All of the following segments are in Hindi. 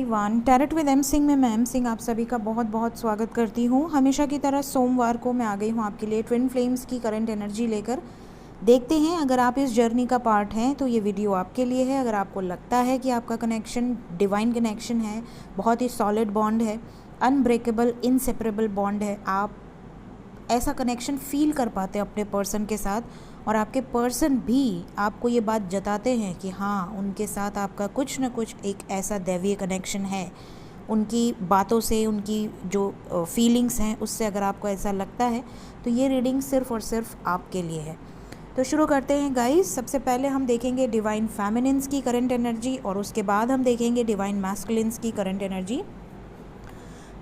Everyone, tarot with M Singh में मैं एम सिंह आप सभी का बहुत बहुत स्वागत करती हूँ। हमेशा की तरह सोमवार को मैं आ गई हूँ आपके लिए ट्विन फ्लेम्स की करंट एनर्जी लेकर। देखते हैं, अगर आप इस जर्नी का पार्ट हैं तो ये वीडियो आपके लिए है। अगर आपको लगता है कि आपका कनेक्शन डिवाइन कनेक्शन है, बहुत ही सॉलिड बॉन्ड है, अनब्रेकेबल इनसेपरेबल बॉन्ड है, आप ऐसा कनेक्शन फील कर पाते हैं अपने पर्सन के साथ और आपके पर्सन भी आपको ये बात जताते हैं कि हाँ, उनके साथ आपका कुछ न कुछ एक ऐसा दैवीय कनेक्शन है। उनकी बातों से, उनकी जो फीलिंग्स हैं उससे अगर आपको ऐसा लगता है तो ये रीडिंग सिर्फ़ और सिर्फ आपके लिए है। तो शुरू करते हैं गाइस। सबसे पहले हम देखेंगे डिवाइन फेमिनिन्स की करंट एनर्जी और उसके बाद हम देखेंगे डिवाइन मैस्कुलिन्स की करंट एनर्जी।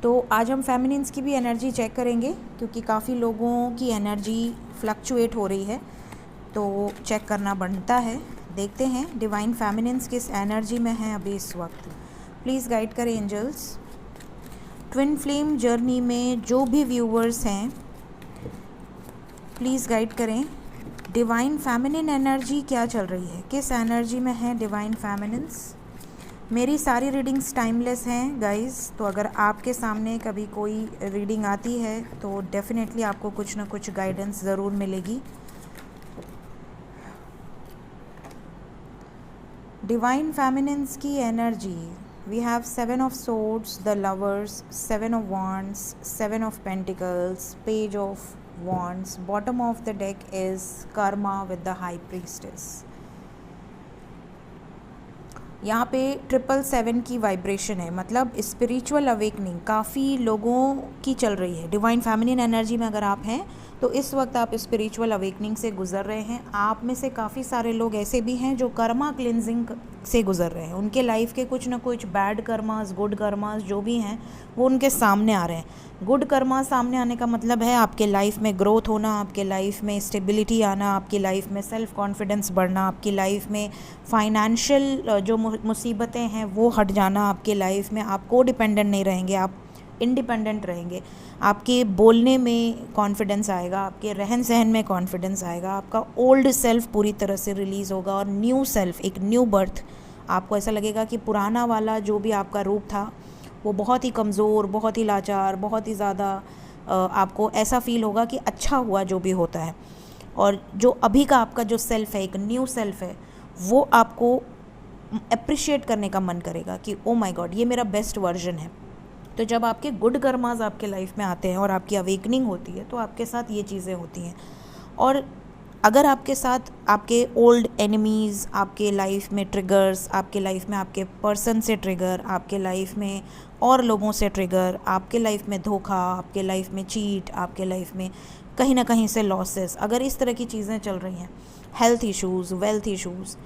तो आज हम फेमिनिन्स की भी एनर्जी चेक करेंगे क्योंकि काफ़ी लोगों की एनर्जी फ्लक्चुएट हो रही है, तो चेक करना बनता है। देखते हैं डिवाइन फेमिनिन्स किस एनर्जी में है अभी इस वक्त। प्लीज़ गाइड करें एंजल्स। ट्विन फ्लेम जर्नी में जो भी व्यूवर्स हैं प्लीज़ गाइड करें। डिवाइन फेमिनिन एनर्जी क्या चल रही है, किस एनर्जी में है डिवाइन फेमिनिन्स। मेरी सारी रीडिंग्स टाइमलेस हैं गाइस, तो अगर आपके सामने कभी कोई रीडिंग आती है तो डेफिनेटली आपको कुछ ना कुछ गाइडेंस ज़रूर मिलेगी। डिवाइन फेमिनिन्स की energy, we have 7 of swords, the lovers, 7 of wands, 7 of pentacles, page of wands, bottom of the deck is karma with the high priestess. यहाँ पे 777 की वाइब्रेशन है, मतलब स्पिरिचुअल अवेकनिंग काफ़ी लोगों की चल रही है। डिवाइन फेमिनिन एनर्जी में अगर आप हैं तो इस वक्त आप स्पिरिचुअल अवेकनिंग से गुज़र रहे हैं। आप में से काफ़ी सारे लोग ऐसे भी हैं जो कर्मा क्लिनजिंग से गुज़र रहे हैं। उनके लाइफ के कुछ ना कुछ बैड कर्मास, गुड कर्मास जो भी हैं वो उनके सामने आ रहे हैं। गुड कर्मा सामने आने का मतलब है आपके लाइफ में ग्रोथ होना, आपके लाइफ में स्टेबिलिटी आना, आपकी लाइफ में सेल्फ कॉन्फिडेंस बढ़ना, आपकी लाइफ में फाइनेंशियल जो मुसीबतें हैं वो हट जाना, आपके लाइफ में आप को डिपेंडेंट नहीं रहेंगे, आप इंडिपेंडेंट रहेंगे। आपके बोलने में कॉन्फिडेंस आएगा, आपके रहन सहन में कॉन्फिडेंस आएगा, आपका ओल्ड सेल्फ पूरी तरह से रिलीज़ होगा और न्यू सेल्फ, एक न्यू बर्थ। आपको ऐसा लगेगा कि पुराना वाला जो भी आपका रूप था वो बहुत ही कमज़ोर, बहुत ही लाचार, बहुत ही ज़्यादा आपको ऐसा फील होगा कि अच्छा हुआ जो भी होता है, और जो अभी का आपका जो सेल्फ है, एक न्यू सेल्फ है, वो आपको अप्रिशिएट करने का मन करेगा कि ओ माय गॉड, ये मेरा बेस्ट वर्जन है। तो जब आपके गुड कर्मास आपके लाइफ में आते हैं और आपकी अवेकनिंग होती है तो आपके साथ ये चीज़ें होती हैं। और अगर आपके साथ आपके ओल्ड एनिमीज़, आपके लाइफ में ट्रिगर्स, आपके लाइफ में आपके पर्सन से ट्रिगर, आपके लाइफ में और लोगों से ट्रिगर, आपके लाइफ में धोखा, आपके लाइफ में चीट, आपके लाइफ में कहीं ना कहीं से लॉसेस, अगर इस तरह की चीज़ें चल रही हैं, हेल्थ इश्यूज़, वेल्थ इश्यूज़,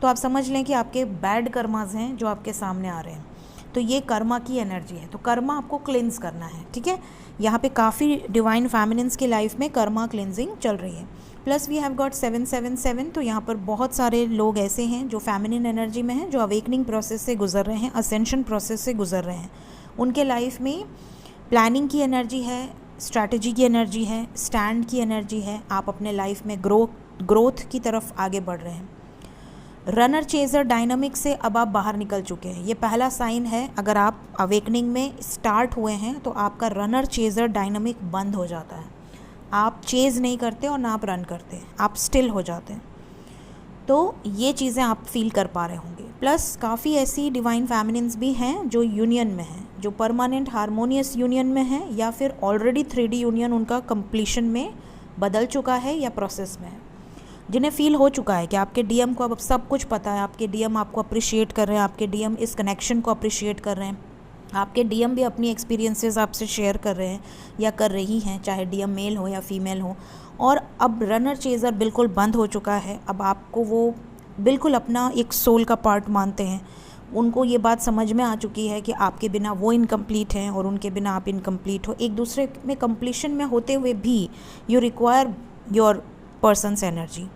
तो आप समझ लें कि आपके बैड कर्मास हैं जो आपके सामने आ रहे हैं। तो ये कर्मा की एनर्जी है, तो कर्मा आपको क्लिन्स करना है, ठीक है। यहाँ पे काफ़ी डिवाइन फेमिनिन्स की लाइफ में कर्मा क्लिनजिंग चल रही है। प्लस वी हैव गॉट 777, तो यहाँ पर बहुत सारे लोग ऐसे हैं जो फेमिनिन एनर्जी में हैं, जो अवेकनिंग प्रोसेस से गुजर रहे हैं, असेंशन प्रोसेस से गुजर रहे हैं। उनके लाइफ में प्लानिंग की एनर्जी है, स्ट्रैटेजी की एनर्जी है, स्टैंड की एनर्जी है। आप अपने लाइफ में ग्रोथ की तरफ आगे बढ़ रहे हैं। रनर चेजर डायनामिक से अब आप बाहर निकल चुके हैं, ये पहला साइन है। अगर आप अवेकनिंग में स्टार्ट हुए हैं तो आपका रनर चेजर डायनामिक बंद हो जाता है। आप चेज़ नहीं करते और ना आप रन करते हैं, आप स्टिल हो जाते हैं। तो ये चीज़ें आप फील कर पा रहे होंगे। प्लस काफ़ी ऐसी डिवाइन फेमिनिन्स भी हैं जो यूनियन में हैं, जो परमानेंट हारमोनियस यूनियन में हैं, या फिर ऑलरेडी 3D यूनियन उनका कंप्लीशन में बदल चुका है या प्रोसेस में है, जिन्हें फील हो चुका है कि आपके डीएम को अब सब कुछ पता है, आपके डीएम आपको अप्रिशिएट कर रहे हैं, आपके डीएम इस कनेक्शन को अप्रिशिएट कर रहे हैं, आपके डीएम भी अपनी एक्सपीरियंसेस आपसे शेयर कर रहे हैं या कर रही हैं, चाहे डीएम मेल हो या फीमेल हो। और अब रनर चेजर बिल्कुल बंद हो चुका है। अब आपको वो बिल्कुल अपना एक सोल का पार्ट मानते हैं। उनको ये बात समझ में आ चुकी है कि आपके बिना वो इनकम्प्लीट हैं और उनके बिना आप इनकम्प्लीट हो। एक दूसरे में कंप्लीशन में होते हुए भी you require your persons energy.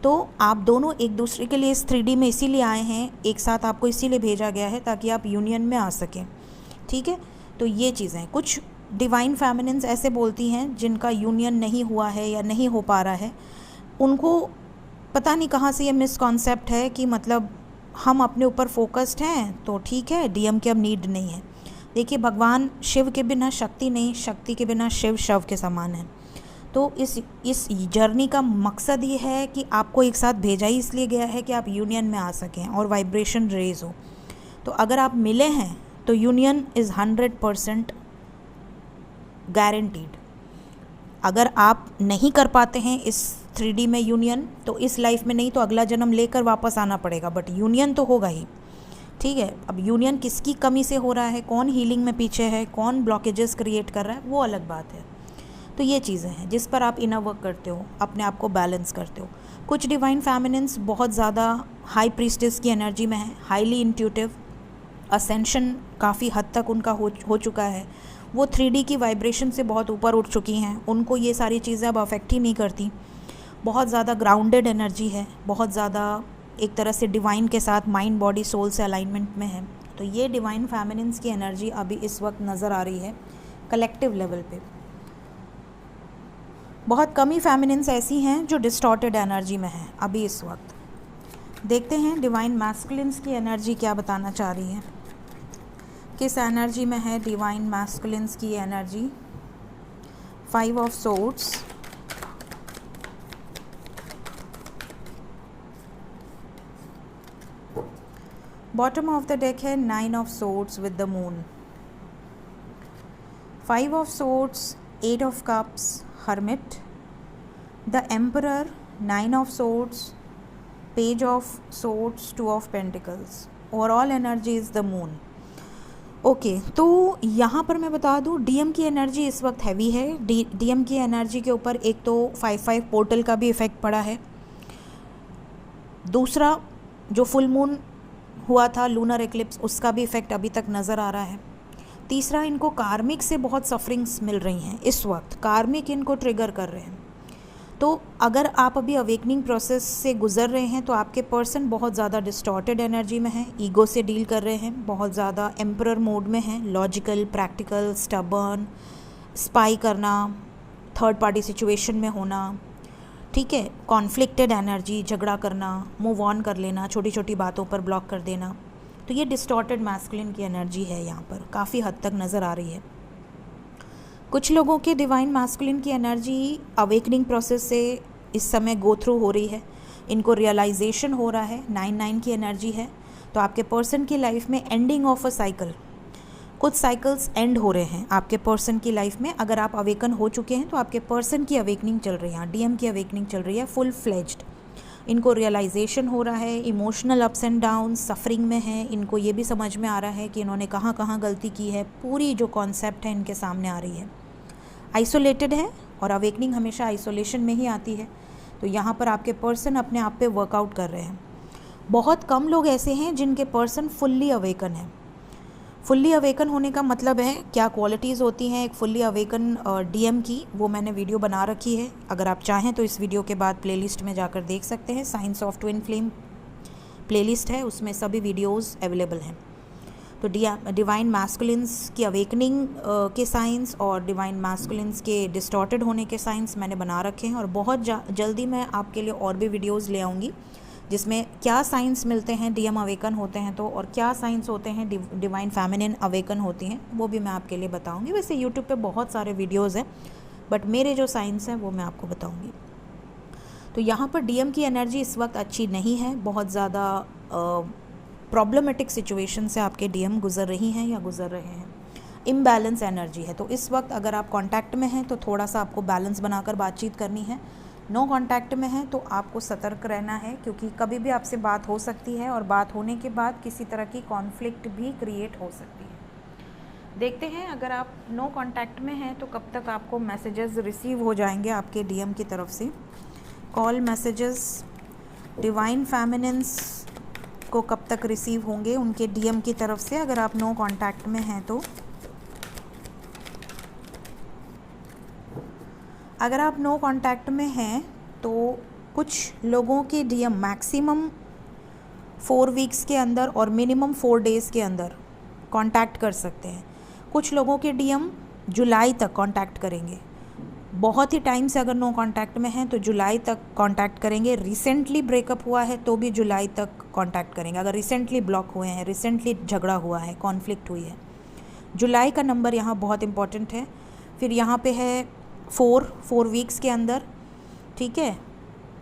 तो आप दोनों एक दूसरे के लिए इस 3D में इसीलिए आए हैं, एक साथ आपको इसीलिए भेजा गया है ताकि आप यूनियन में आ सकें, ठीक है। तो ये चीज़ें कुछ डिवाइन फेमिनिन्स ऐसे बोलती हैं जिनका यूनियन नहीं हुआ है या नहीं हो पा रहा है। उनको पता नहीं कहाँ से ये मिसकॉन्सेप्ट है कि मतलब हम अपने ऊपर फोकस्ड हैं तो ठीक है, डीएम की अब नीड नहीं है। देखिए, भगवान शिव के बिना शक्ति नहीं, शक्ति के बिना शिव शव के समान है। तो इस जर्नी का मकसद ये है कि आपको एक साथ भेजा ही इसलिए गया है कि आप यूनियन में आ सकें और वाइब्रेशन रेज हो। तो अगर आप मिले हैं तो यूनियन इज़ 100% गारंटीड। अगर आप नहीं कर पाते हैं इस 3D में यूनियन, तो इस लाइफ में नहीं तो अगला जन्म लेकर वापस आना पड़ेगा, बट यूनियन तो होगा ही। ठीक है, अब यूनियन किसकी कमी से हो रहा है, कौन हीलिंग में पीछे है, कौन ब्लॉकेजेस क्रिएट कर रहा है, वो अलग बात है। तो ये चीज़ें हैं जिस पर आप इनर वर्क करते हो, अपने आप को बैलेंस करते हो। कुछ डिवाइन फेमिनिन्स बहुत ज़्यादा हाई प्रीस्टेस की एनर्जी में है, हाईली इंट्यूटिव, असेंशन काफ़ी हद तक उनका हो चुका है। वो 3D की वाइब्रेशन से बहुत ऊपर उठ चुकी हैं, उनको ये सारी चीज़ें अब अफेक्ट ही नहीं करती। बहुत ज़्यादा ग्राउंडेड एनर्जी है, बहुत ज़्यादा एक तरह से डिवाइन के साथ माइंड बॉडी सोल से अलाइनमेंट में है। तो ये डिवाइन फेमिनिन्स की एनर्जी अभी इस वक्त नज़र आ रही है कलेक्टिव लेवल पे। बहुत कम ही फेमिनिन्स ऐसी हैं जो डिस्टॉर्टेड एनर्जी में हैं अभी इस वक्त। देखते हैं डिवाइन मैस्कुलिन्स की एनर्जी क्या बताना चाह रही है, किस एनर्जी में है डिवाइन मैस्कुलिन्स की energy. 5 of swords, bottom of the deck है 9 of swords with the moon, 5 of swords, 8 of cups, hermit, the emperor, 9 of swords, page of swords, 2 of pentacles. Overall energy is the moon. Okay, तो यहाँ पर मैं बता दूँ डीएम की एनर्जी इस वक्त हैवी है। डीएम की एनर्जी के ऊपर एक तो 5-5 पोर्टल का भी इफ़ेक्ट पड़ा है। दूसरा, जो फुल मून हुआ था लूनर एक्लिप्स, उसका भी इफ़ेक्ट अभी तक नज़र आ रहा है। तीसरा, इनको कार्मिक से बहुत सफरिंग्स मिल रही हैं इस वक्त, कार्मिक इनको ट्रिगर कर रहे हैं। तो अगर आप अभी अवेकनिंग प्रोसेस से गुजर रहे हैं तो आपके पर्सन बहुत ज़्यादा डिस्टॉर्टेड एनर्जी में हैं, ईगो से डील कर रहे हैं, बहुत ज़्यादा एम्परर मोड में हैं, लॉजिकल, प्रैक्टिकल, स्टबर्न, स्पाई करना, थर्ड पार्टी सिचुएशन में होना, ठीक है, कॉन्फ्लिक्टेड एनर्जी, झगड़ा करना, मूव ऑन कर लेना, छोटी छोटी बातों पर ब्लॉक कर देना। तो ये डिस्टॉर्टेड मैस्कुलिन की एनर्जी है, यहाँ पर काफ़ी हद तक नज़र आ रही है। कुछ लोगों के डिवाइन मैस्कुलिन की एनर्जी अवेकनिंग प्रोसेस से इस समय गो थ्रू हो रही है, इनको रियलाइजेशन हो रहा है। 9-9 की एनर्जी है, तो आपके पर्सन की लाइफ में एंडिंग ऑफ अ साइकिल, कुछ साइकिल्स एंड हो रहे हैं आपके पर्सन की लाइफ में। अगर आप अवेकन हो चुके हैं तो आपके पर्सन की अवेकनिंग चल रही है, डीएम की अवेकनिंग चल रही है फुल फ्लेज्ड। इनको रियलाइजेशन हो रहा है, emotional ups and down, suffering में है, इनको ये भी समझ में आ रहा है कि इन्होंने कहाँ कहाँ गलती की है, पूरी जो कॉन्सेप्ट है इनके सामने आ रही है। आइसोलेटेड है और अवेकनिंग हमेशा आइसोलेशन में ही आती है, तो यहाँ पर आपके पर्सन अपने आप पे वर्कआउट कर रहे हैं। बहुत कम लोग ऐसे हैं जिनके पर्सन फुल्ली अवेकन है। फुल्ली अवेकन होने का मतलब है क्या क्वालिटीज़ होती हैं एक फुल्ली अवेकन डीएम की, वो मैंने वीडियो बना रखी है। अगर आप चाहें तो इस वीडियो के बाद प्लेलिस्ट में जाकर देख सकते हैं। Science of twin flame playlist है, उसमें सभी वीडियोस अवेलेबल हैं। तो डिवाइन मैस्कुलिन्स की अवेकनिंग के साइंस और डिवाइन मैस्कुलिन्स के डिस्टॉर्टेड होने के साइंस मैंने बना रखे हैं, और बहुत जल्दी मैं आपके लिए और भी वीडियोज़ ले आऊँगी जिसमें क्या साइंस मिलते हैं डीएम अवेकन होते हैं तो, और क्या साइंस होते हैं डिवाइन फेमिनिन अवेकन होती हैं, वो भी मैं आपके लिए बताऊंगी। वैसे यूट्यूब पे बहुत सारे वीडियोस हैं, बट मेरे जो साइंस हैं वो मैं आपको बताऊंगी। तो यहाँ पर डीएम की एनर्जी इस वक्त अच्छी नहीं है, बहुत ज़्यादा प्रॉब्लमेटिक सिचुएशन से आपके डीएम गुजर रही हैं या गुजर रहे हैं। इम्बैलेंस एनर्जी है, तो इस वक्त अगर आप कॉन्टैक्ट में हैं तो थोड़ा सा आपको बैलेंस बनाकर बातचीत करनी है। नो कांटेक्ट में है तो आपको सतर्क रहना है, क्योंकि कभी भी आपसे बात हो सकती है और बात होने के बाद किसी तरह की कॉन्फ्लिक्ट भी क्रिएट हो सकती है। देखते हैं अगर आप नो कांटेक्ट में हैं तो कब तक आपको मैसेजेस रिसीव हो जाएंगे आपके डीएम की तरफ से। कॉल मैसेजेस डिवाइन फेमिनिन्स को कब तक रिसीव होंगे उनके डीएम की तरफ से, अगर आप नो कांटेक्ट में हैं तो। अगर आप नो कांटेक्ट में हैं तो कुछ लोगों के डीएम मैक्सिमम 4 वीक्स के अंदर और मिनिमम 4 डेज़ के अंदर कांटेक्ट कर सकते हैं। कुछ लोगों के डीएम जुलाई तक कांटेक्ट करेंगे, बहुत ही टाइम से अगर नो कांटेक्ट में हैं तो जुलाई तक कांटेक्ट करेंगे। रिसेंटली ब्रेकअप हुआ है तो भी जुलाई तक कांटेक्ट करेंगे। अगर रिसेंटली ब्लॉक हुए हैं, रिसेंटली झगड़ा हुआ है, कॉन्फ्लिक्ट हुई है, जुलाई का नंबर यहाँ बहुत इंपॉर्टेंट है। फिर यहाँ पे है 4 वीक्स के अंदर, ठीक है,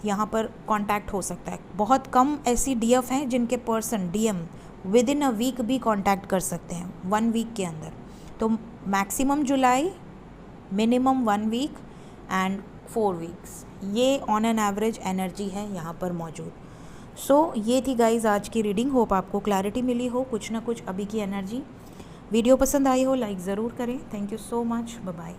यहाँ पर कांटेक्ट हो सकता है। बहुत कम ऐसी डीएफ हैं जिनके person DM within a week भी कांटेक्ट कर सकते हैं, 1 वीक के अंदर। तो maximum July, minimum 1 week and 4 weeks, ये ऑन एन एवरेज एनर्जी है यहाँ पर मौजूद। सो ये थी गाइज आज की रीडिंग। होप आपको क्लैरिटी मिली हो कुछ ना कुछ अभी की एनर्जी। वीडियो पसंद आई हो लाइक ज़रूर करें। Thank you so much, bye bye.